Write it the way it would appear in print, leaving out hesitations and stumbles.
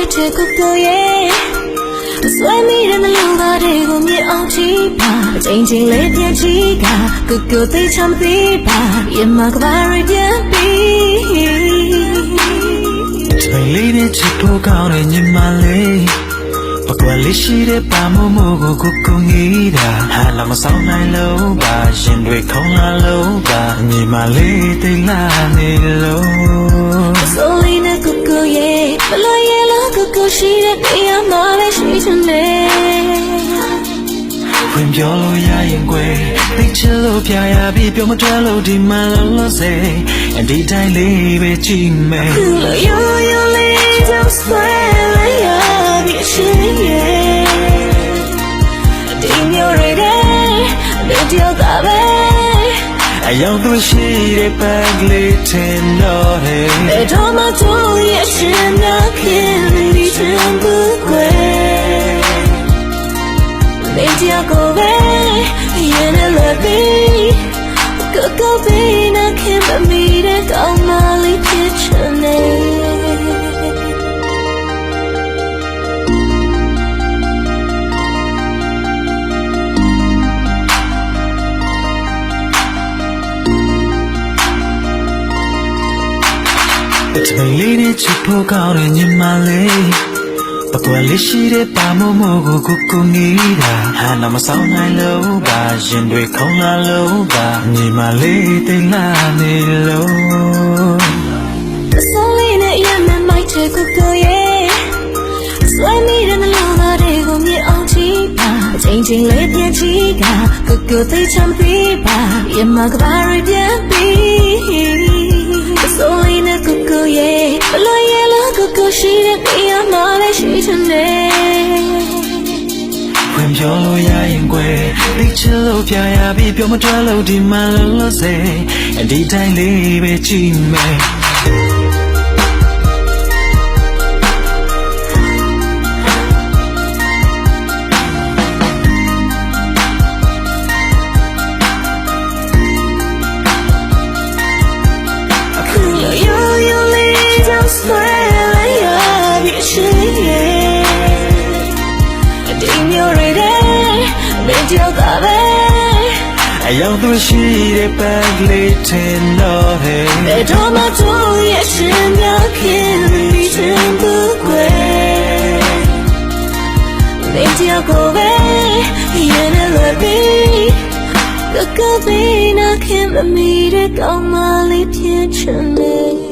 မိုက်တဲ့ကိုကိုရဲ့ဆွဲမိတဲ့နှလုံးသားတွေကိုမြင်အောင်ကြည့်ပါအချိန်ချင်းလေးပြန်ကြည့်ကကိုကိုသိချမ်းသေးပါရင်မကဘာရပြန်ပြီးချိန်လေးနဲ့ချစ်ဖို့ကောင်းတဲ့ညီမလေးပကွက်လေးရှိတဲ့ပါမို့မို့ကိုကိုငေးတာဟာလာမဆောင်နိုင်လို့ပါရင်တွေခုံလာလို့ပါညီမလေးတိတ်လာနေလို့ဆိုလေးနဲ့ကိုကိုရဲ့ဘလို့ရဲ့လို့ကိုကိုရှိတဲ့နေရာမှာလည်းရှိချင်တယ်ဝင်ပြောလို့ရရင်ကွယ်သိချင်လို့ပြရပြီးပြောမထွက်လို့ဒီမှာလို့စေအဒီတိုင်းလေးပဲကြည့်မယ်လို့ရိုးလေးကြောက်ဆွဲလိုက်ရပြီးရှိရဲ့ဒီမျိုးရတဲ့ဒီတော့ကပဲအယောင်သူရှိတဲ့ပန်းကလေးထင်တော့ဟဲ့ဘယ်တော့မှတို့ရဲ့ရှင်နာခင်ဒီချင်ဘူးကွယ်နေကြကိုပဲရင်နဲ့လွယ်ပြီးကိုပဲနာခင်မမီတဲ့ကောင်းမလေးဖြစ်ချင်တယ်ချိန်လေးနဲ့ချစ်ဖို့ကောင်းတဲ့ညီမလေးပကွက်လေးရှိတဲ့ပါမို့မို့ကိုငေးတာဟာလာမဆောင်နိုင်လို့ပါရင်တွေခုံလာလို့ပါညီမလေးတိတ်လာနေလို့ဆိုလေးနဲ့ရမ်းမိုက်တဲ့ကိုကိုရဲ့ဆွဲမိတဲ့နှလုံးသားတွေကိုမြင်အောင်ကြည့်ပါအချိန်ချင်းလေးပြန်ကြည့်ကကိုကိုသိချမ်းသေးပါရင်မကဘာရပြန်ပြီးဆိုလေးနဲ့ကိုကိုရဲ့ဘလို့ရဲ့လို့ကိုကိုရှိတဲ့နေရာမှာလည်းရှိချင်တယ်ဝင်ပြောလို့ရရင်ကွယ်သိချင်လို့ပြရပြီးပြောမထွက်လို့ဒီမှာလို့စေအဒီတိုင်းလေးပဲကြည့်မယ်အယောင်သူရှိတဲ့ပန်းကလေးထင်တော့ဟဲ့ဘယ်တော့မှတို့ရဲ့ရှင်များခင်ဒီချင်ဘူးကွယ်နေကြကိုပဲရင်နဲ့လွယ်ပြီးကိုပဲနာခင်မမီတဲ့ကောင်းမလေးဖြစ်ချင်တယ်